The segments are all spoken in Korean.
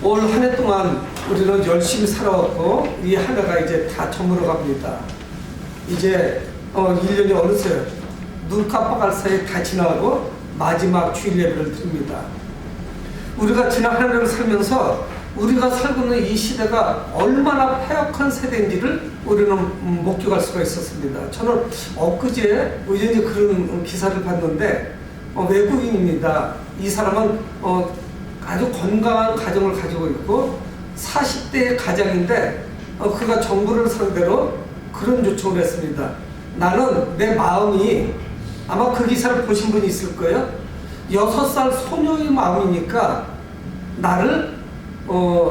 올 한 해 동안 우리는 열심히 살아왔고 이 한 해가 이제 다 저물어 갑니다. 이제 1년이 어느새 눈 깜빡할 사이에 다 지나고 마지막 주일 예배를 드립니다. 우리가 지난 한 해를 살면서 우리가 살고 있는 이 시대가 얼마나 폐역한 세대인지를 우리는 목격할 수가 있었습니다. 저는 엊그제 우연히 그런 기사를 봤는데 외국인입니다. 이 사람은 아주 건강한 가정을 가지고 있고 40대의 가장인데 그가 정부를 상대로 그런 요청을 했습니다. 나는 내 마음이, 아마 그 기사를 보신 분이 있을 거예요. 6살 소녀의 마음이니까 나를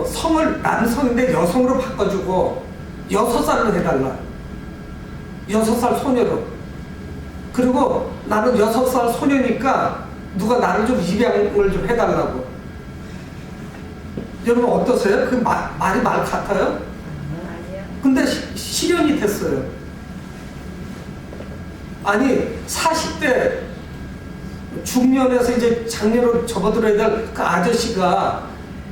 성을 남성인데 여성으로 바꿔주고 6살로 해달라. 6살 소녀로. 그리고 나는 6살 소녀니까 누가 나를 좀 입양을 좀 해달라고. 여러분 어떠세요? 그 말이 말 같아요? 아니요. 근데 실현이 됐어요. 아니 40대 중년에서 이제 장년으로 접어들어야 될 그 아저씨가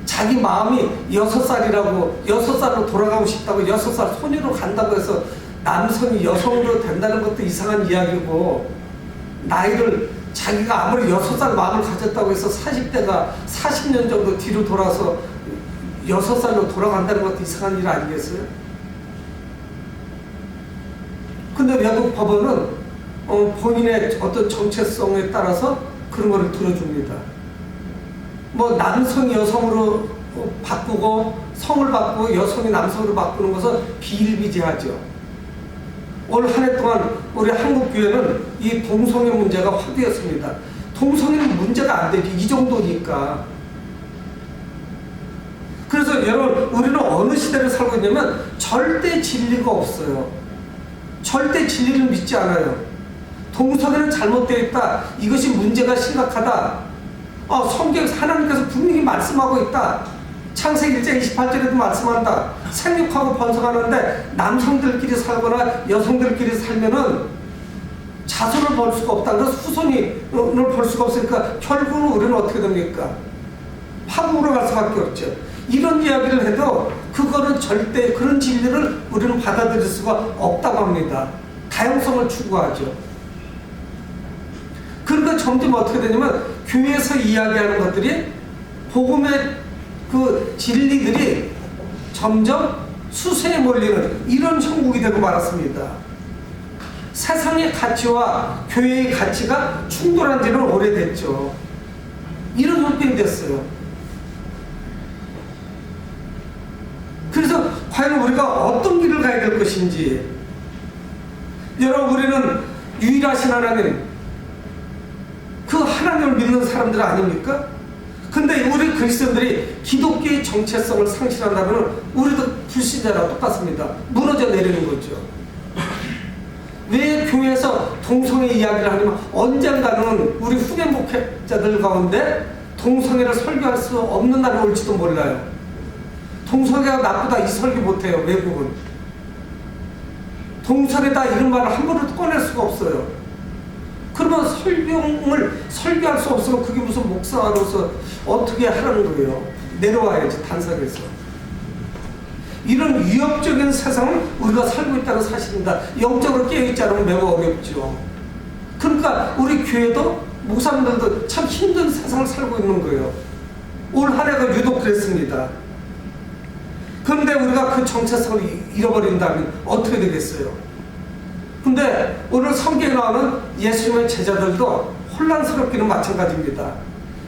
자기 마음이 6살이라고 6살로 돌아가고 싶다고 6살 소녀로 간다고 해서 남성이 여성으로 된다는 것도 이상한 이야기고, 나이를 자기가 아무리 6살 마음을 가졌다고 해서 40대가 40년 정도 뒤로 돌아서 6살로 돌아간다는 것도 이상한 일 아니겠어요? 근데 외국 법원은 본인의 어떤 정체성에 따라서 그런 거를 들어줍니다. 뭐 남성이 여성으로 바꾸고 성을 바꾸고 여성이 남성으로 바꾸는 것은 비일비재하죠. 올 한 해 동안 우리 한국교회는 이 동성애 문제가 화두였습니다. 동성애는 문제가 안 되지, 이 정도니까. 그래서 여러분, 우리는 어느 시대를 살고 있냐면 절대 진리가 없어요. 절대 진리를 믿지 않아요. 동성애는 잘못되어 있다, 이것이 문제가 심각하다, 성경에서 하나님께서 분명히 말씀하고 있다, 창세기 1장 28절에도 말씀한다. 생육하고 번성하는데 남성들끼리 살거나 여성들끼리 살면은 자손을 볼 수가 없다. 그래서 후손을 볼 수가 없으니까 결국은 우리는 어떻게 됩니까? 파국으로 갈 수밖에 없죠. 이런 이야기를 해도 그거는 절대 그런 진리를 우리는 받아들일 수가 없다고 합니다. 다양성을 추구하죠. 그러니까 점점 어떻게 되냐면 교회에서 이야기하는 것들이, 복음의 그 진리들이 점점 수세에 몰리는 이런 형국이 되고 말았습니다. 세상의 가치와 교회의 가치가 충돌한 지는 오래됐죠. 이런 형편이 됐어요. 그래서 과연 우리가 어떤 길을 가야 될 것인지. 여러분, 우리는 유일하신 하나님, 그 하나님을 믿는 사람들 아닙니까? 근데 우리 그리스도인들이 기독교의 정체성을 상실한다면 우리도 불신자랑 똑같습니다. 무너져 내리는 거죠. 왜 교회에서 동성애 이야기를 하냐면 언젠가는 우리 후대 목회자들 가운데 동성애를 설교할 수 없는 날이 올지도 몰라요. 동성애가 나쁘다 이 설교 못해요, 외국은. 동성애다 이런 말을 한 번도 꺼낼 수가 없어요. 그러면 설교할 수 없으면 그게 무슨 목사로서 어떻게 하라는 거예요? 내려와야지, 단상에서. 이런 위협적인 세상을 우리가 살고 있다는 사실입니다. 영적으로 깨어있지 않으면 매우 어렵죠. 그러니까 우리 교회도 목사님들도 참 힘든 세상을 살고 있는 거예요. 올 한 해가 유독 그랬습니다. 그런데 우리가 그 정체성을 잃어버린다면 어떻게 되겠어요? 근데 오늘 성경에 나오는 예수님의 제자들도 혼란스럽기는 마찬가지입니다.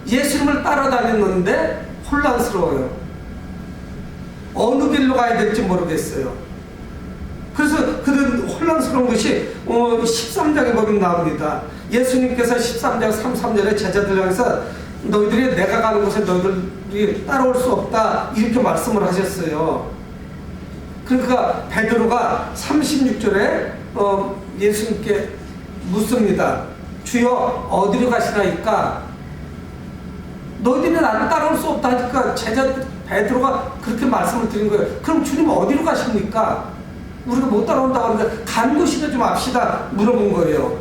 예수님을 따라다녔는데 혼란스러워요. 어느 길로 가야 될지 모르겠어요. 그래서 그런 혼란스러운 것이 13장에 보면 나옵니다. 예수님께서 13장 33절에 제자들 향해서 너희들이 내가 가는 곳에 너희들이 따라올 수 없다, 이렇게 말씀을 하셨어요. 그러니까 베드로가 36절에 예수님께 묻습니다. 주여 어디로 가시나이까? 너희들이 나를 따라올 수 없다 하니까 제자 베드로가 그렇게 말씀을 드린 거예요. 그럼 주님 어디로 가십니까? 우리가 못 따라온다고 하는데 가는 곳이나 좀 압시다 물어본 거예요.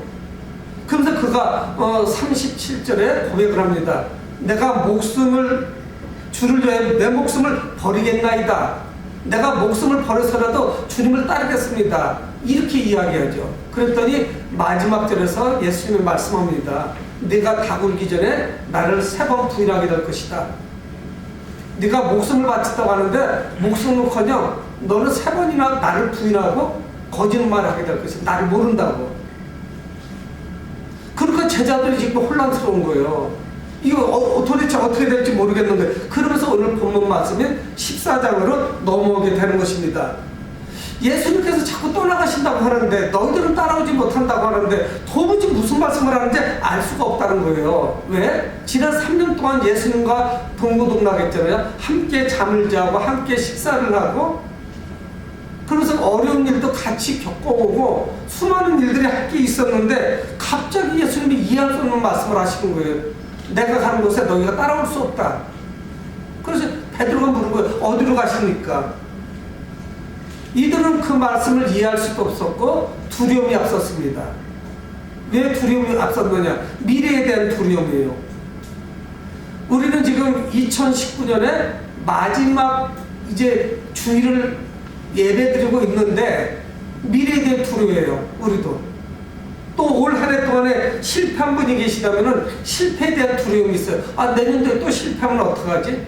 그러면서 그가 37절에 고백을 합니다. 내가 목숨을 주를 위해 내 목숨을 버리겠나이다. 내가 목숨을 버려서라도 주님을 따르겠습니다. 이렇게 이야기하죠. 그랬더니 마지막 절에서 예수님이 말씀합니다. 네가 다굴기 전에 나를 3번 부인하게 될 것이다. 네가 목숨을 바친다고 하는데 목숨은커녕 너는 3번이나 나를 부인하고 거짓말을 하게 될 것이다. 나를 모른다고. 그러니까 제자들이 지금 혼란스러운 거예요. 이거 도대체 어떻게 될지 모르겠는데, 그러면서 오늘 본문 말씀이 14장으로 넘어오게 되는 것입니다. 예수님께서 자꾸 떠나가신다고 하는데 너희들은 따라오지 못한다고 하는데 도무지 무슨 말씀을 하는지 알 수가 없다는 거예요. 왜? 지난 3년 동안 예수님과 동고동락했잖아요. 함께 잠을 자고 함께 식사를 하고, 그러면서 어려운 일도 같이 겪어오고 수많은 일들이 함께 있었는데 갑자기 예수님이 이해할 수 없는 말씀을 하시는 거예요. 내가 가는 곳에 너희가 따라올 수 없다. 그래서 베드로가 물은 거예요. 어디로 가십니까? 이들은 그 말씀을 이해할 수도 없었고 두려움이 앞섰습니다. 왜 두려움이 앞섰느냐? 미래에 대한 두려움이에요. 우리는 지금 2019년에 마지막 이제 주일을 예배드리고 있는데 미래에 대한 두려움이에요. 우리도. 또 올 한 해 동안에 실패한 분이 계시다면 실패에 대한 두려움이 있어요. 아, 내년도에 또 실패하면 어떡하지?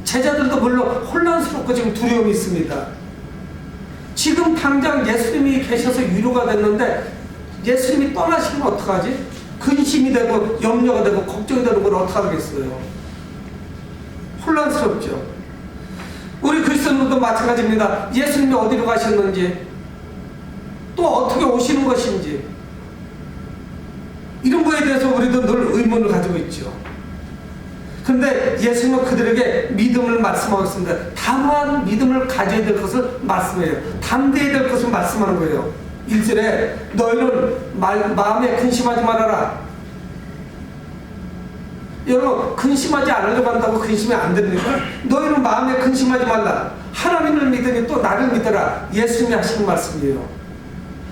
제자들도 물론 혼란스럽고 지금 두려움이 있습니다. 지금 당장 예수님이 계셔서 위로가 됐는데 예수님이 떠나시면 어떡하지? 근심이 되고 염려가 되고 걱정이 되는 걸 어떡하겠어요? 혼란스럽죠. 우리 그리스도인들도 마찬가지입니다. 예수님이 어디로 가셨는지, 또 어떻게 오시는 것인지, 이런 거에 대해서 우리도 늘 의문을 가지고 있죠. 그런데 예수님은 그들에게 믿음을 말씀하고 있습니다. 단호한 믿음을 가져야 될 것을 말씀해요. 담대해야 될 것을 말씀하는 거예요. 1절에 너희는 마음에 근심하지 말아라. 여러분, 근심하지 않으려고 한다고 근심이 안 됩니까? 너희는 마음에 근심하지 말라. 하나님을 믿으니 또 나를 믿어라. 예수님이 하시는 말씀이에요.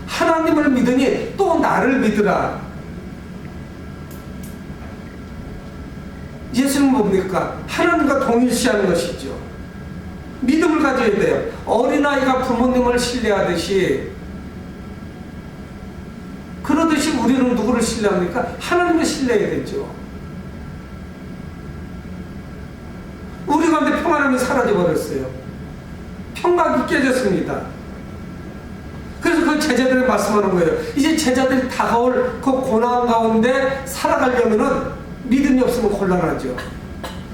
하나님을 믿으니 또 나를 믿으라. 예수는 뭡니까? 하나님과 동일시하는 것이죠. 믿음을 가져야 돼요. 어린아이가 부모님을 신뢰하듯이, 그러듯이 우리는 누구를 신뢰합니까? 하나님을 신뢰해야 되죠. 우리 가운데 평안함이 사라져버렸어요. 평강이 깨졌습니다. 그래서 그 제자들이 말씀하는 거예요. 이제 제자들이 다가올 그 고난 가운데 살아가려면은 믿음이 없으면 곤란하죠.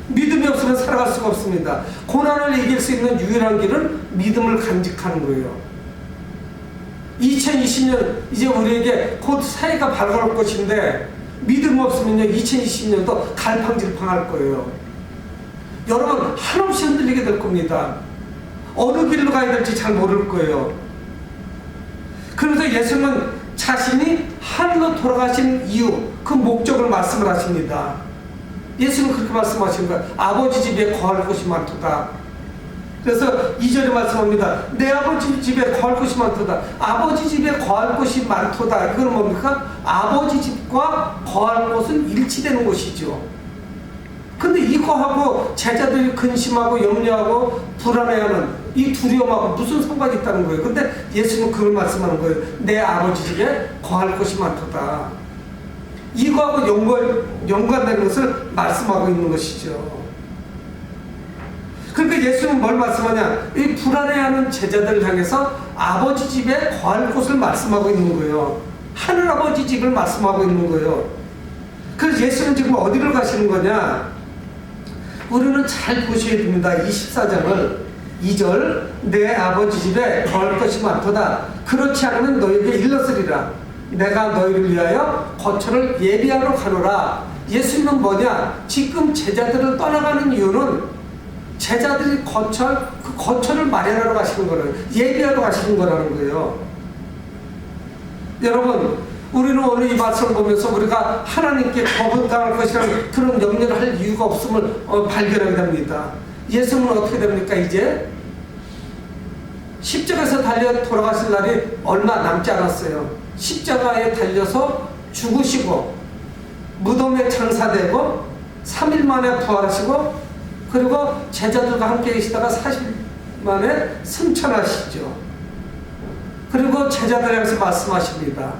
믿음이 없으면 살아갈 수가 없습니다. 고난을 이길 수 있는 유일한 길은 믿음을 간직하는 거예요. 2020년 이제 우리에게 곧 새해가 밝아올 것인데 믿음 없으면요 2020년도 갈팡질팡할 거예요. 여러분 한없이 흔들리게 될 겁니다. 어느 길로 가야 될지 잘 모를 거예요. 그래서 예수님은 자신이 하늘로 돌아가신 이유, 그 목적을 말씀을 하십니다. 예수님은 그렇게 말씀하시는 거예요. 아버지 집에 거할 곳이 많도다. 그래서 2절에 말씀합니다. 내 아버지 집에 거할 곳이 많도다. 아버지 집에 거할 곳이 많도다. 그건 뭡니까? 아버지 집과 거할 곳은 일치되는 곳이죠. 근데 이거하고 제자들이 근심하고 염려하고 불안해하는 이 두려움하고 무슨 상관이 있다는 거예요. 근데 예수님은 그걸 말씀하는 거예요. 내 아버지 집에 거할 곳이 많도다. 이거하고 연관되는 것을 말씀하고 있는 것이죠. 그러니까 예수님은 뭘 말씀하냐? 이 불안해하는 제자들을 향해서 아버지 집에 거할 곳을 말씀하고 있는 거예요. 하늘아버지 집을 말씀하고 있는 거예요. 그래서 예수는 지금 어디를 가시는 거냐? 우리는 잘 보셔야 됩니다. 24장을 2절 내 아버지 집에 거할 것이 많도다. 그렇지 않으면 너에게 일렀으리라. 내가 너희를 위하여 거처를 예비하러 가노라. 예수님은 뭐냐? 지금 제자들을 떠나가는 이유는 제자들이 그 거처를 마련하러 가시는 거예요. 예비하러 가시는 거라는 거예요. 여러분, 우리는 오늘 이 말씀을 보면서 우리가 하나님께 거부당할 것이라는 그런 염려를 할 이유가 없음을 발견하게 됩니다. 예수님은 어떻게 됩니까? 이제 십자가에서 달려 돌아가실 날이 얼마 남지 않았어요. 십자가에 달려서 죽으시고 무덤에 장사되고 3일 만에 부활하시고 그리고 제자들과 함께 계시다가 40일 만에 승천하시죠. 그리고 제자들에 향해서 말씀하십니다.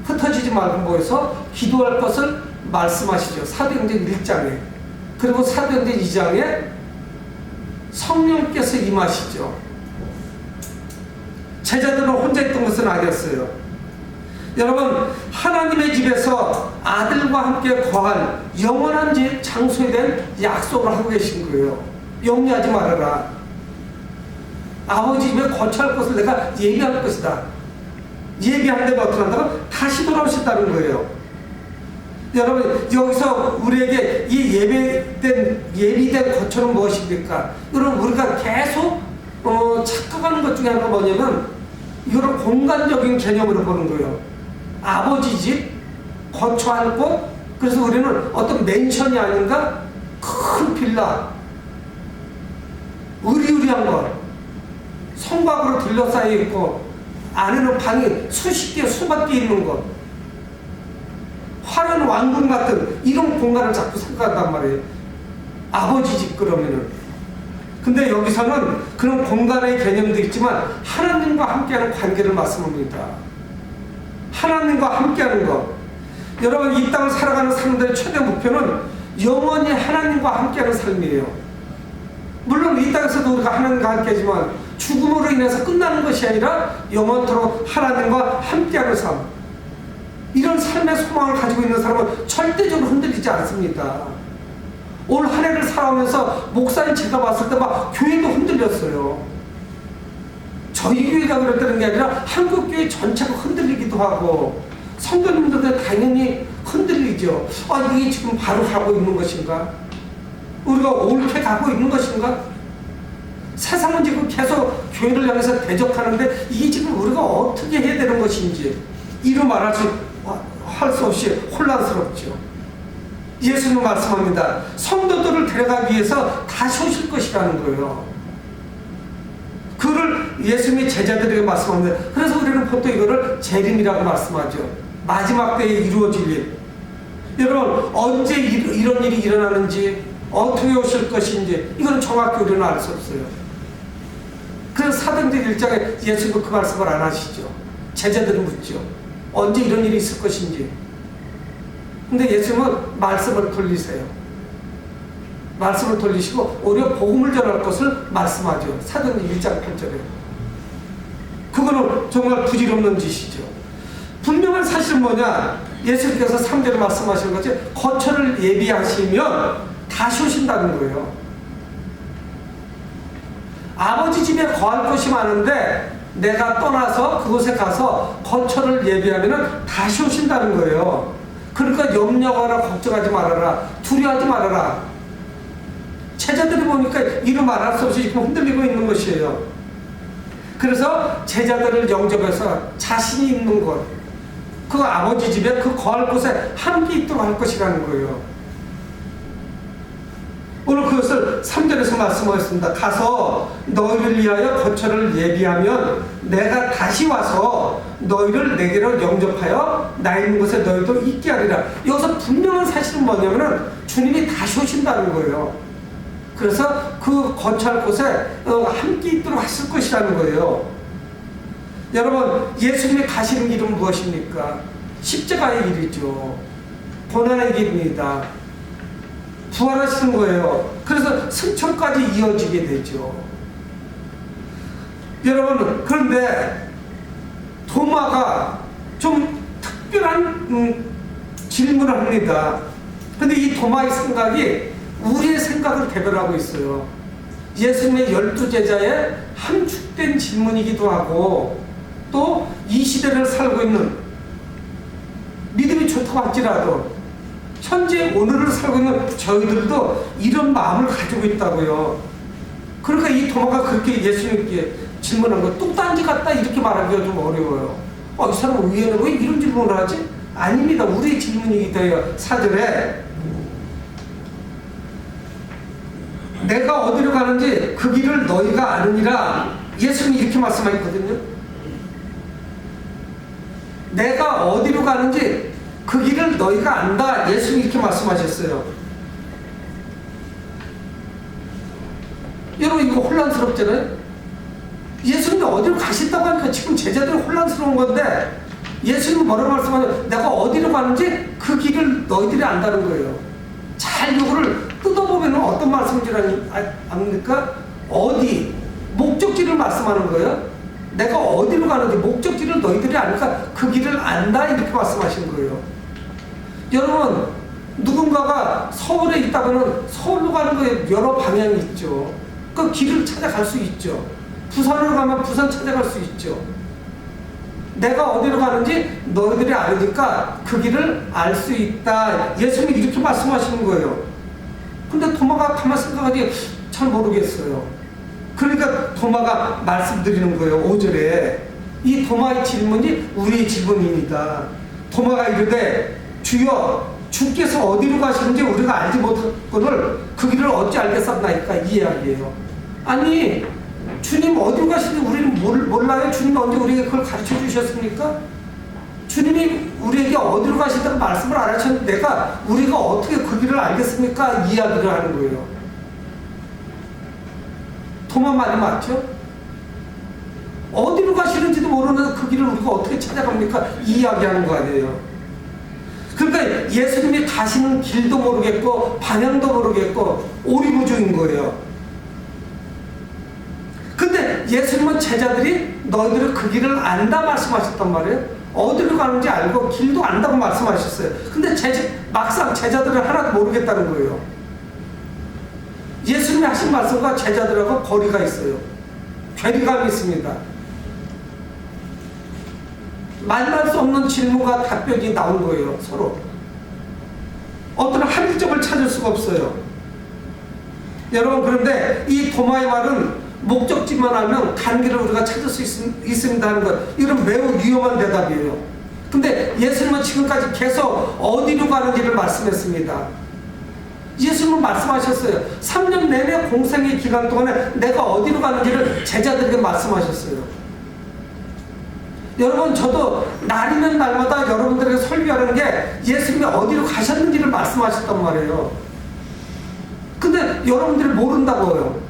흩어지지 말고 모여서 기도할 것을 말씀하시죠. 사도행전 1장에. 그리고 사도행전 2장에 성령께서 임하시죠. 제자들은 혼자 있던 것은 아니었어요. 여러분, 하나님의 집에서 아들과 함께 거할 영원한 장소에 대한 약속을 하고 계신 거예요. 염려하지 말아라. 아버지 집에 거처할 곳을 내가 예비할 것이다. 예비한 데가 어떻게 한다고? 다시 돌아오신다는 거예요. 여러분, 여기서 우리에게 이 예비된 거처는 무엇입니까? 여러분, 우리가 계속 착각하는 것 중에 하나가 뭐냐면 이거를 공간적인 개념으로 보는 거예요. 아버지 집, 거처할 곳, 그래서 우리는 어떤 맨션이 아닌가? 큰 빌라, 으리으리한 것, 성곽으로 둘러싸여 있고 안에는 방이 수십 개, 수백 개 있는 것, 화려한 왕궁 같은 이런 공간을 자꾸 생각한단 말이에요. 아버지 집 그러면은. 근데 여기서는 그런 공간의 개념도 있지만 하나님과 함께하는 관계를 말씀합니다. 하나님과 함께하는 것. 여러분, 이 땅을 살아가는 사람들의 최대 목표는 영원히 하나님과 함께하는 삶이에요. 물론 이 땅에서도 우리가 하나님과 함께하지만 죽음으로 인해서 끝나는 것이 아니라 영원토록 하나님과 함께하는 삶. 이런 삶의 소망을 가지고 있는 사람은 절대적으로 흔들리지 않습니다. 올 한 해를 살아오면서 목사님 제가 봤을 때 막 교회도 흔들렸어요. 저희 교회가 그랬다는 게 아니라 한국교회 전체가 흔들리기도 하고 성도님들도 당연히 흔들리죠. 아, 이게 지금 바로 가고 있는 것인가? 우리가 옳게 가고 있는 것인가? 세상은 지금 계속 교회를 향해서 대적하는데 이게 지금 우리가 어떻게 해야 되는 것인지 이루 말할 수 없이 혼란스럽죠. 예수님 말씀합니다. 성도들을 데려가기 위해서 다시 오실 것이라는 거예요. 그를 예수님이 제자들에게 말씀합니다. 그래서 우리는 보통 이거를 재림이라고 말씀하죠. 마지막 때에 이루어질 일. 여러분, 언제 이런 일이 일어나는지, 어떻게 오실 것인지 이거는 정확히 우리는 알 수 없어요. 그래서 사도행전 1장에 예수님은 그 말씀을 안 하시죠. 제자들은 묻죠. 언제 이런 일이 있을 것인지. 근데 예수님은 말씀을 돌리세요. 말씀을 돌리시고 오히려 복음을 전할 것을 말씀하죠. 사도행전 1장 8절에. 그거는 정말 부질없는 짓이죠. 분명한 사실은 뭐냐? 예수님께서 3절에 말씀하시는 것이 거처를 예비하시면 다시 오신다는 거예요. 아버지 집에 거할 곳이 많은데 내가 떠나서 그곳에 가서 거처를 예비하면 다시 오신다는 거예요. 그러니까 염려하거나 걱정하지 말아라. 두려워하지 말아라. 제자들이 보니까 이루 말할 수 없이 지금 흔들리고 있는 것이에요. 그래서 제자들을 영접해서 자신이 있는 곳, 그 아버지 집에 그 거할 곳에 함께 있도록 할 것이라는 거예요. 오늘 그것을 3절에서 말씀하셨습니다. 가서 너희를 위하여 거처를 예비하면 내가 다시 와서 너희를 내게로 영접하여 나 있는 곳에 너희도 있게 하리라. 여기서 분명한 사실은 뭐냐면은 주님이 다시 오신다는 거예요. 그래서 그 거처할 곳에 함께 있도록 하실 것이라는 거예요. 여러분, 예수님이 가시는 길은 무엇입니까? 십자가의 길이죠. 고난의 길입니다. 부활하시는 거예요. 그래서 승천까지 이어지게 되죠. 여러분, 그런데 도마가 좀 특별한 질문을 합니다. 근데 이 도마의 생각이 우리의 생각을 대변하고 있어요. 예수님의 12제자의 함축된 질문이기도 하고 또 이 시대를 살고 있는 믿음이 좋다고 할지라도 현재 오늘을 살고 있는 저희들도 이런 마음을 가지고 있다고요. 그러니까 이 도마가 그렇게 예수님께 질문한 거 뚝단지 같다 이렇게 말하기가 좀 어려워요. 이 사람은 의외로 왜 이런 질문을 하지? 아닙니다. 우리의 질문이기도 해요. 4절에 내가 어디로 가는지 그 길을 너희가 아느니라. 예수님이 이렇게 말씀하셨거든요. 내가 어디로 가는지 그 길을 너희가 안다. 예수님이 이렇게 말씀하셨어요. 여러분 이거 혼란스럽잖아요. 예수님이 어디로 가신다고 하니까 지금 제자들이 혼란스러운 건데 예수님은 뭐라고 말씀하냐면 내가 어디로 가는지 그 길을 너희들이 안다는 거예요. 잘 이거를 뜯어보면 어떤 말씀인지 압니까? 어디, 목적지를 말씀하는 거예요. 내가 어디로 가는지 목적지를 너희들이 아니까 그 길을 안다 이렇게 말씀하시는 거예요. 여러분 누군가가 서울에 있다고는 서울로 가는 거에 여러 방향이 있죠. 그 길을 찾아갈 수 있죠. 부산으로 가면 부산 찾아갈 수 있죠. 내가 어디로 가는지 너희들이 알으니까 그 길을 알 수 있다. 예수님이 이렇게 말씀하시는 거예요. 근데 도마가 가만히 생각하니 잘 모르겠어요. 그러니까 도마가 말씀드리는 거예요. 5절에 이 도마의 질문이 우리의 질문입니다. 도마가 이르되 주여 주께서 어디로 가시는지 우리가 알지 못하거늘 그 길을 어찌 알겠사옵나이까 이 이야기예요. 아니 주님 어디로 가시는지 우리는 몰라요? 주님이 언제 우리에게 그걸 가르쳐 주셨습니까? 주님이 우리에게 어디로 가신다고 말씀을 안 하셨는데 우리가 어떻게 그 길을 알겠습니까? 이야기를 하는 거예요. 도마 말이 맞죠? 어디로 가시는지도 모르는 그 길을 우리가 어떻게 찾아갑니까? 이야기하는 거 아니에요. 그러니까 예수님이 가시는 길도 모르겠고 방향도 모르겠고 오리무중인 거예요. 근데 예수님은 제자들이 너희들은 그 길을 안다 말씀하셨단 말이에요. 어디로 가는지 알고 길도 안다고 말씀하셨어요. 근데 막상 제자들은 하나도 모르겠다는 거예요. 예수님이 하신 말씀과 제자들하고 거리가 있어요. 괴리감이 있습니다. 만날 수 없는 질문과 답변이 나온 거예요. 서로 어떤 합의점을 찾을 수가 없어요. 여러분 그런데 이 도마의 말은 목적지만 알면 가는 길을 우리가 찾을 수 있습니다 하는 것, 이건 매우 위험한 대답이에요. 근데 예수님은 지금까지 계속 어디로 가는지를 말씀했습니다. 예수님은 말씀하셨어요. 3년 내내 공생의 기간 동안에 내가 어디로 가는지를 제자들에게 말씀하셨어요. 여러분 저도 날이면 날마다 여러분들에게 설교하는 게 예수님이 어디로 가셨는지를 말씀하셨단 말이에요. 근데 여러분들이 모른다고요.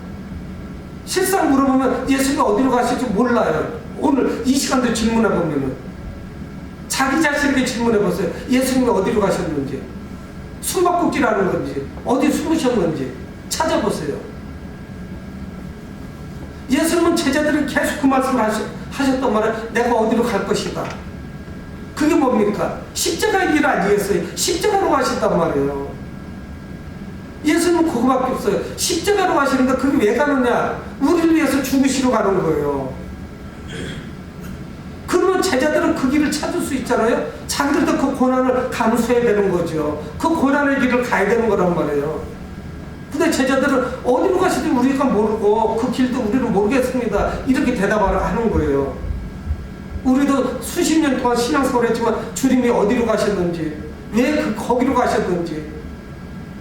실상 물어보면 예수님이 어디로 가실지 몰라요. 오늘 이 시간도 질문해보면 자기 자신에게 질문해보세요. 예수님이 어디로 가셨는지, 숨바꼭질하는 건지, 어디 숨으셨는지 찾아보세요. 예수님은 제자들이 계속 그 말씀을 하셨단 말이에요. 내가 어디로 갈 것이다. 그게 뭡니까? 십자가의 길 아니겠어요? 십자가로 가신단 말이에요. 예수님은 그거밖에 없어요. 십자가로 가시는데 그게 왜 가느냐? 우리를 위해서 죽으시러 가는 거예요. 그러면 제자들은 그 길을 찾을 수 있잖아요. 자기들도 그 고난을 감수해야 되는 거죠. 그 고난의 길을 가야 되는 거란 말이에요. 근데 제자들은 어디로 가시는지 우리가 모르고 그 길도 우리는 모르겠습니다. 이렇게 대답을 하는 거예요. 우리도 수십 년 동안 신앙생활을 했지만 주님이 어디로 가셨는지, 왜 거기로 가셨는지,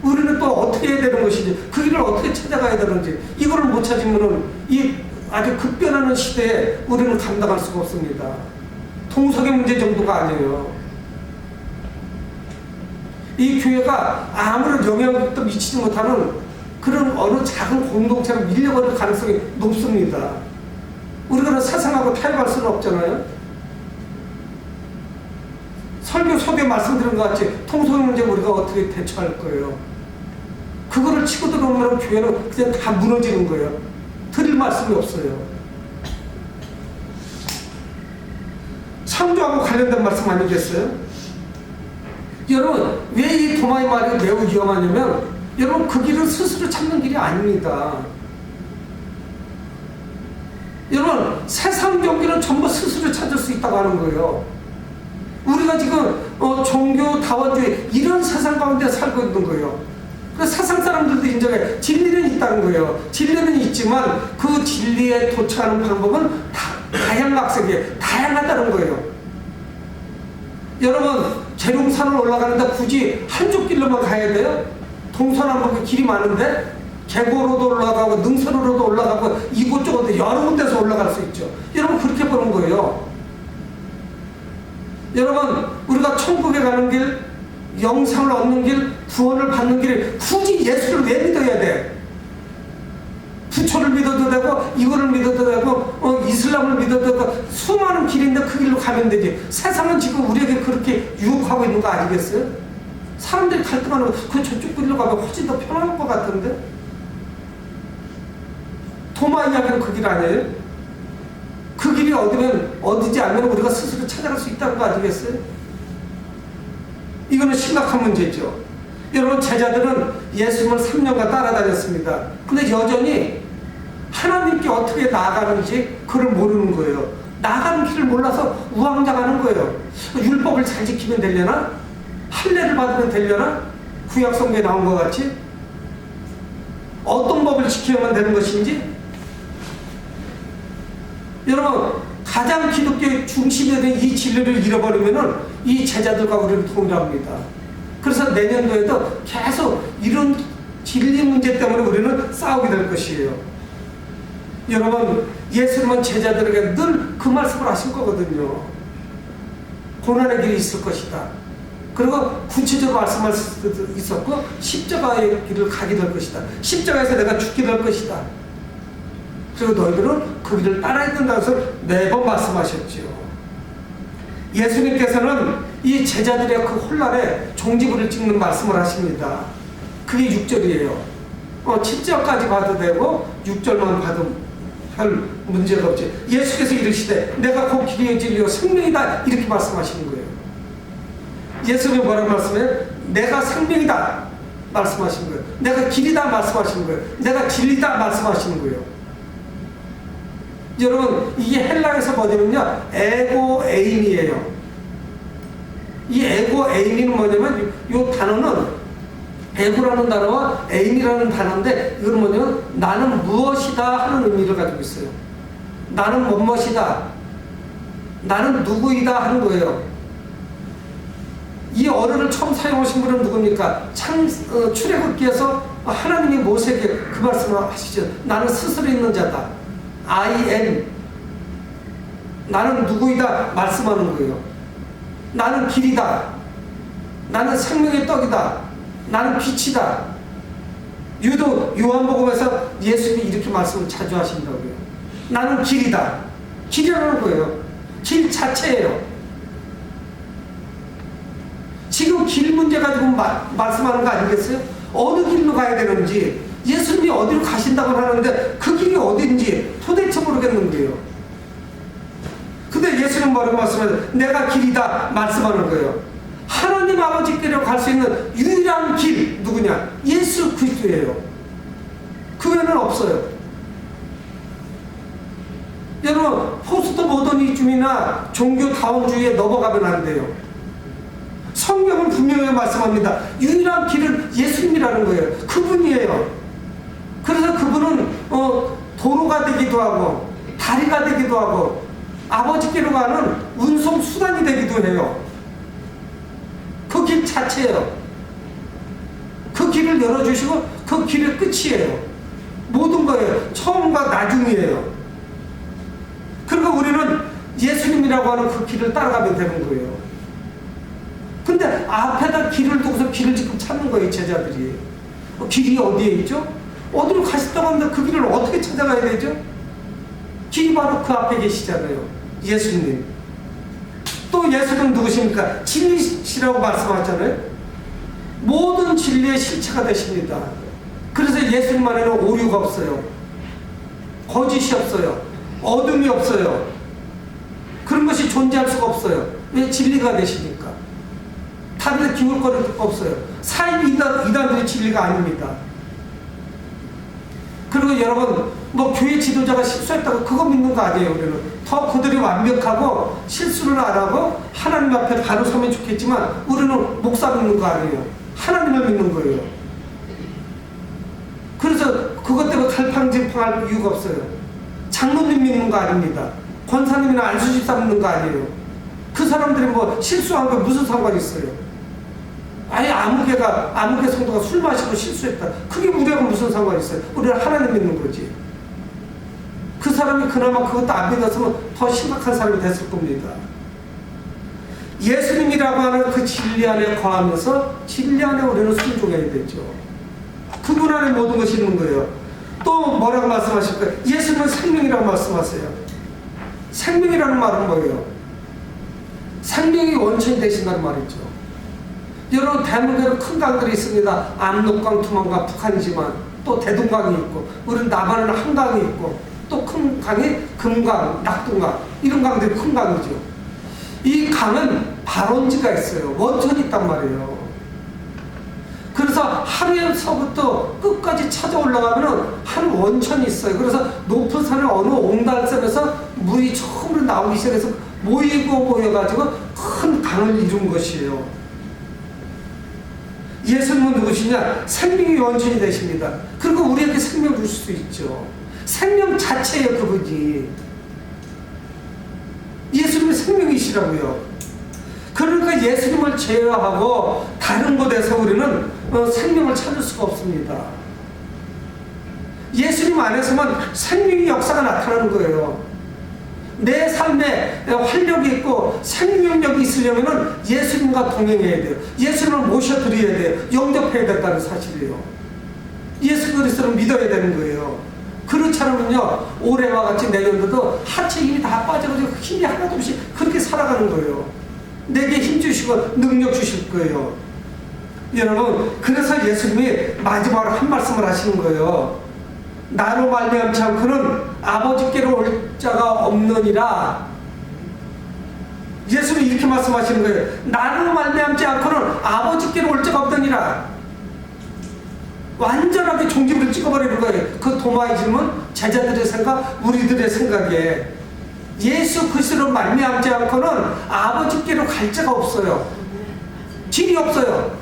우리는 또 어떻게 해야 되는 것인지, 그 길을 어떻게 찾아가야 되는지, 이거를 못 찾으면은 이 아주 급변하는 시대에 우리는 감당할 수가 없습니다. 통속의 문제 정도가 아니에요. 이 교회가 아무런 영향력도 미치지 못하는 그런 어느 작은 공동체로 밀려버릴 가능성이 높습니다. 우리가 사상하고 타협할 수는 없잖아요. 설교 소개 말씀드린 것 같이 통속의 문제 우리가 어떻게 대처할 거예요? 그거를 치고 들어오면 교회는 그냥 다 무너지는 거예요. 드릴 말씀이 없어요. 창조하고 관련된 말씀 아니겠어요? 여러분 왜 이 도마의 말이 매우 위험하냐면 여러분 그 길은 스스로 찾는 길이 아닙니다. 여러분 세상 경기는 전부 스스로 찾을 수 있다고 하는 거예요. 우리가 지금 종교 다원주의 이런 세상 가운데 살고 있는 거예요. 그래서 세상 사람들도 인정해. 진리는 있다는 거예요. 진리는 있지만 그 진리에 도착하는 방법은 다양학색이에요. 다양하다는 거예요. 여러분 계룡산을 올라가는데 굳이 한쪽 길로만 가야 돼요? 동서남북 길이 많은데 계곡으로도 올라가고 능선으로도 올라가고 이곳저곳 여러 군데서 올라갈 수 있죠. 여러분 그렇게 보는 거예요. 여러분 우리가 천국에 가는 길, 영생을 얻는 길, 구원을 받는 길, 굳이 예수를 왜 믿어야 돼? 부처를 이거를 믿어도 되고 이슬람을 믿어도 되고 수많은 길인데 그 길로 가면 되지. 세상은 지금 우리에게 그렇게 유혹하고 있는 거 아니겠어요? 사람들이 갈등하는 그 저쪽 길로 가면 훨씬 더 편할 것 같은데. 도마 이야기는 그 길 아니에요? 그 길이 어디지 않으면 우리가 스스로 찾아갈 수 있다는 거 아니겠어요? 이거는 심각한 문제죠. 여러분, 제자들은 예수님을 3년간 따라다녔습니다. 근데 여전히 하나님께 어떻게 나아가는지 그걸 모르는 거예요. 나아가는 길을 몰라서 우왕좌왕하는 거예요. 율법을 잘 지키면 되려나? 할례를 받으면 되려나? 구약성경에 나온 것 같이? 어떤 법을 지켜야만 되는 것인지? 여러분, 가장 기독교의 중심이 된 이 진리를 잃어버리면은 이 제자들과 우리는 동일합니다. 그래서 내년도에도 계속 이런 진리 문제 때문에 우리는 싸우게 될 것이에요. 여러분, 예수님은 제자들에게 늘 그 말씀을 하신 거거든요. 고난의 길이 있을 것이다. 그리고 구체적으로 말씀할 수도 있었고, 십자가의 길을 가게 될 것이다. 십자가에서 내가 죽게 될 것이다. 그리고 너희들은 그 길을 따라야 된다는 것을 매번 말씀하셨죠. 예수님께서는 이 제자들의 그 혼란에 종지부를 찍는 말씀을 하십니다. 그게 6절이에요. 7절까지 봐도 되고 6절만 봐도 별 문제가 없지. 예수께서 이르시되 내가 곧 길이요 진리요 생명이다, 이렇게 말씀하시는 거예요. 예수님이 뭐라고 말씀해요? 내가 생명이다 말씀하시는 거예요. 내가 길이다 말씀하시는 거예요. 내가 진리다 말씀하시는 거예요. 여러분, 이게 헬라에서 뭐냐면요, 에고에임이에요. 이 에고에임은 뭐냐면, 이 단어는 에고라는 단어와 에임이라는 단어인데, 이건 뭐냐면 나는 무엇이다 하는 의미를 가지고 있어요. 나는 무엇이다, 나는 누구이다 하는 거예요. 이 어른을 처음 사용하신 분은 누굽니까? 출애굽기에서 하나님이 모세에게 그 말씀을 하시죠. 나는 스스로 있는 자다. I am. 나는 누구이다 말씀하는 거예요. 나는 길이다. 나는 생명의 떡이다. 나는 빛이다. 유도 요한복음에서 예수님이 이렇게 말씀을 자주 하신다고요. 나는 길이다. 길이라는 거예요. 길 자체예요. 지금 길 문제 가지고 말씀하는 거 아니겠어요? 어느 길로 가야 되는지, 예수님이 어디로 가신다고 하는데 그 길이 어딘지 도대체 모르겠는 거예요. 근데 예수님은 뭐라고 말씀하세요? 내가 길이다 말씀하는 거예요. 하나님 아버지께로 갈 수 있는 유일한 길 누구냐? 예수 그리스도예요. 그 외에는 없어요. 여러분, 포스트 모더니즘이나 종교다원주의에 넘어가면 안 돼요. 성경은 분명히 말씀합니다. 유일한 길은 예수님이라는 거예요. 그분이에요. 그래서 그분은 도로가 되기도 하고 다리가 되기도 하고 아버지께로 가는 운송 수단이 되기도 해요. 그 길 자체예요. 그 길을 열어주시고 그 길의 끝이에요. 모든 거예요. 처음과 나중이에요. 그리고 우리는 예수님이라고 하는 그 길을 따라가면 되는 거예요. 근데 앞에다 길을 두고서 길을 지금 찾는 거예요, 제자들이. 길이 어디에 있죠? 어디로 가셨다고 하는데 그 길을 어떻게 찾아가야 되죠? 길이 바로 그 앞에 계시잖아요. 예수님. 또 예수는 누구십니까? 진리시라고 말씀하잖아요. 모든 진리의 실체가 되십니다. 그래서 예수님 안에는 오류가 없어요. 거짓이 없어요. 어둠이 없어요. 그런 것이 존재할 수가 없어요. 왜? 진리가 되시니까. 다른 데 기울거릴 거 없어요. 사입 이단들이 진리가 아닙니다. 그리고 여러분, 교회 지도자가 실수했다고 그거 믿는 거 아니에요. 우리는 더 그들이 완벽하고 실수를 안 하고 하나님 앞에 바로 서면 좋겠지만, 우리는 목사 믿는 거 아니에요. 하나님을 믿는 거예요. 그래서 그것 때문에 갈팡질팡할 이유가 없어요. 장로님 믿는 거 아닙니다. 권사님이나 안수집사 믿는 거 아니에요. 그 사람들이 실수한 거 무슨 상관이 있어요? 아예 아무개 성도가 술 마시고 실수했다. 그게 우리하고 무슨 상관이 있어요? 우리는 하나님 믿는 거지. 그 사람이 그나마 그것도 안 믿었으면 더 심각한 사람이 됐을 겁니다. 예수님이라고 하는 그 진리 안에 거하면서 진리 안에 우리는 순종해야 되죠. 그분 안에 모든 것이 있는 거예요. 또 뭐라고 말씀하실 거예요? 예수님은 생명이라고 말씀하세요. 생명이라는 말은 뭐예요? 생명이 원천이 되신다는 말이죠. 여러분, 대한민국에는 큰 강들이 있습니다. 압록강, 두만강, 북한이지만 또 대동강이 있고, 우리 남한은 한강이 있고, 또 큰 강이 금강, 낙동강, 이런 강들이 큰 강이죠. 이 강은 발원지가 있어요. 원천이 있단 말이에요. 그래서 하루에서부터 끝까지 찾아 올라가면 한 원천이 있어요. 그래서 높은 산의 어느 옹달샘에서 물이 처음으로 나오기 시작해서 모여가지고 큰 강을 이룬 것이에요. 예수님은 누구시냐? 생명이 원천이 되십니다. 그리고 우리에게 생명을 줄 수 있죠. 생명 자체예요, 그분이. 예수님은 생명이시라고요. 그러니까 예수님을 제어하고 다른 곳에서 우리는 생명을 찾을 수가 없습니다. 예수님 안에서만 생명의 역사가 나타나는 거예요. 내 삶에 활력이 있고 생명력이 있으려면 예수님과 동행해야 돼요. 예수님을 모셔드려야 돼요. 영접해야 된다는 사실이에요. 예수 그리스도를 믿어야 되는 거예요. 그렇지 않으면요, 올해와 같이 내년도도 하체 힘이 다 빠져가지고 힘이 하나도 없이 그렇게 살아가는 거예요. 내게 힘 주시고 능력 주실 거예요. 여러분, 그래서 예수님이 마지막으로 한 말씀을 하시는 거예요. 나로 말미암지 않고는 아버지께로 올 자가 없느니라. 예수님이 이렇게 말씀하시는 거예요. 나로 말미암지 않고는 아버지께로 올 자가 없느니라. 완전하게 종지부를 찍어버리는 거예요. 그 도마이즘은 제자들의 생각, 우리들의 생각에 예수 그리스도로 말미암지 않고는 아버지께로 갈 자가 없어요. 길이 없어요.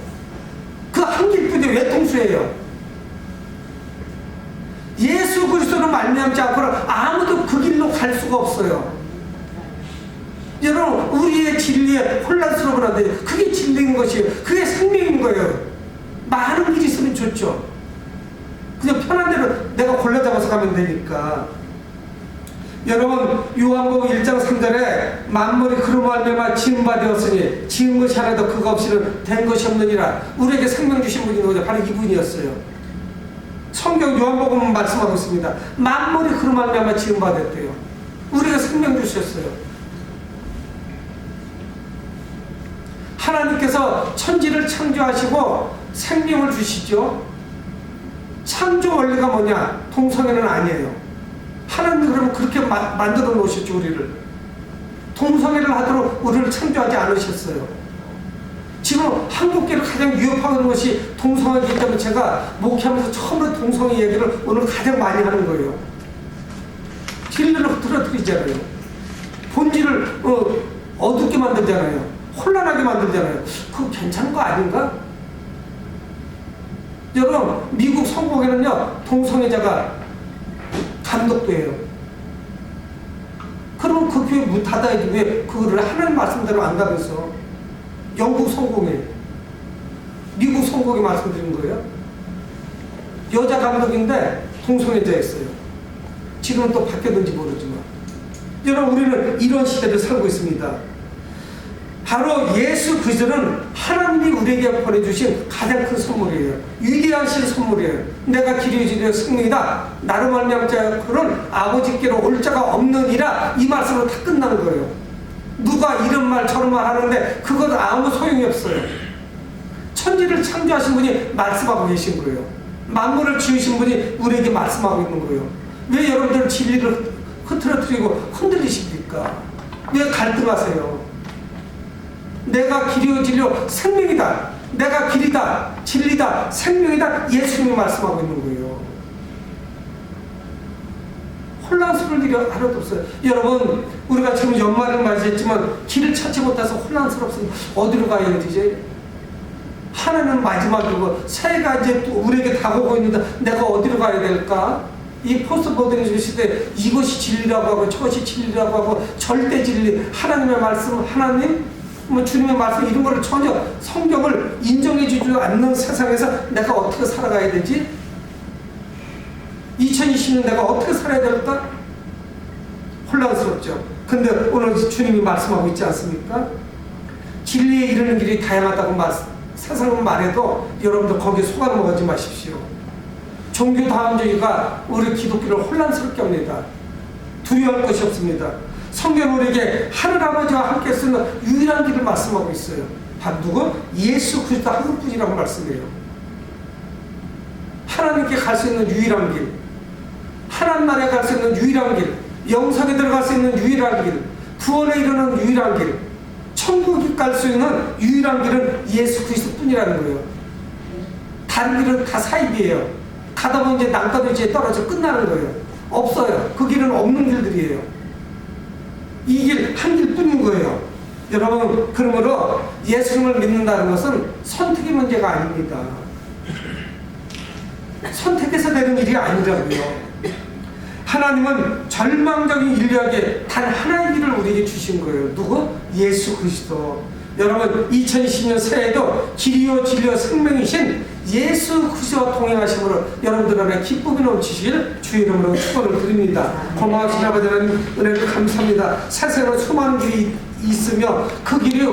그 한 길뿐이 외통수예요. 예수 그리스도로 말미암지 않고는 아무도 그 길로 갈 수가 없어요. 여러분, 우리의 진리에 혼란스러우면 안 돼요. 그게 진리인 것이에요. 그게 생명인 거예요. 많은 길이 있으면 좋죠. 그냥 편한 대로 내가 골라 잡아서 가면 되니까. 여러분, 요한복음 1장 3절에 만물이 그로 말미암아 지은 바 되었으니 지은 것이 하나도 그가 없이는 된 것이 없느니라. 우리에게 생명 주신 분이 누구냐? 바로 이분이었어요. 성경 요한복음은 말씀하고 있습니다. 만물이 그로 말미암아 지은 바 됐대요. 우리가 생명 주셨어요. 하나님께서 천지를 창조하시고 생명을 주시죠. 창조 원리가 뭐냐? 동성애는 아니에요. 하나님 그러면 그렇게 만들어 놓으셨죠. 우리를 동성애를 하도록 우리를 창조하지 않으셨어요. 지금 한국계를 가장 위협하고 있는 것이 동성애이기 때문에 제가 목회하면서 처음으로 동성애 얘기를 오늘 가장 많이 하는 거예요. 진리를 흐트러뜨리잖아요. 본질을 어둡게 만들잖아요. 혼란하게 만들잖아요. 그거 괜찮은 거 아닌가? 여러분, 미국 성공에는요, 동성애자가 감독돼요. 그럼 그 교회 문 닫아야지. 왜 그거를 하나님 말씀대로 안 가면서. 영국 성공에, 미국 성공에 말씀드린 거예요. 여자 감독인데 동성애자였어요. 지금은 또 바뀌었는지 모르지만. 여러분, 우리는 이런 시대를 살고 있습니다. 바로 예수 그리스도는 하나님이 우리에게 보내주신 가장 큰 선물이에요. 위대하신 선물이에요. 내가 길이 진리요 생명이다. 나로 말미암지 않고는 아버지께로 올 자가 없느니라. 이 말씀으로 다 끝나는 거예요. 누가 이런 말 저런 말 하는데 그건 아무 소용이 없어요. 천지를 창조하신 분이 말씀하고 계신 거예요. 만물을 지으신 분이 우리에게 말씀하고 있는 거예요. 왜 여러분들 진리를 흐트러뜨리고 흔들리십니까? 왜 갈등하세요? 내가 길이요 진리요 생명이다. 내가 길이다, 진리다, 생명이다. 예수님이 말씀하고 있는 거예요. 혼란스러울 일이 하나도 없어요. 여러분, 우리가 지금 연말을 맞이했지만 길을 찾지 못해서 혼란스럽습니다. 어디로 가야 되지? 하나는 마지막이고 새해가 이제 또 우리에게 다가오고 있는데 내가 어디로 가야 될까? 이 포스트모더니즘 시대에 이것이 진리라고 하고 저것이 진리라고 하고 절대 진리, 하나님의 말씀, 하나님 주님의 말씀 이런 거를 전혀 성경을 인정해 주지 않는 세상에서 내가 어떻게 살아가야 되지? 2020년 내가 어떻게 살아야 될까? 혼란스럽죠. 근데 오늘 주님이 말씀하고 있지 않습니까? 진리에 이르는 길이 다양하다고 세상은 말해도 여러분들 거기에 속아 넘어가지 마십시오. 종교 다원주의가 우리 기독교를 혼란스럽게 합니다. 두려워할 것이 없습니다. 성경 우리에게 하늘아버지와 함께 쓰는 유일한 길을 말씀하고 있어요. 바로 누구? 예수 그리스도 한 분뿐이라고 말씀해요. 하나님께 갈 수 있는 유일한 길, 하나님 나라에 갈 수 있는 유일한 길, 영성에 들어갈 수 있는 유일한 길, 구원에 이르는 유일한 길, 천국에 갈 수 있는 유일한 길은 예수 그리스도 뿐이라는 거예요. 다른 길은 다 사입이에요. 가다 보면 이제 남다르지에 떨어져 끝나는 거예요. 없어요. 그 길은 없는 길들이에요. 이 길 한 길뿐인 거예요. 여러분, 그러므로 예수님을 믿는다는 것은 선택의 문제가 아닙니다. 선택해서 되는 일이 아니라고요. 하나님은 절망적인 인류에게 단 하나의 길을 우리에게 주신 거예요. 누구? 예수 그리스도. 여러분, 2020년 새해에도 길이요 진리요 생명이신 예수 그리스도와 동행하심으로 여러분들 안에 기쁨이 넘치시길 주의 이름으로 축원을 드립니다. 고마우신 아버지 하나님, 은혜를 감사합니다. 세상에 수많은 길이 있으며 그 길이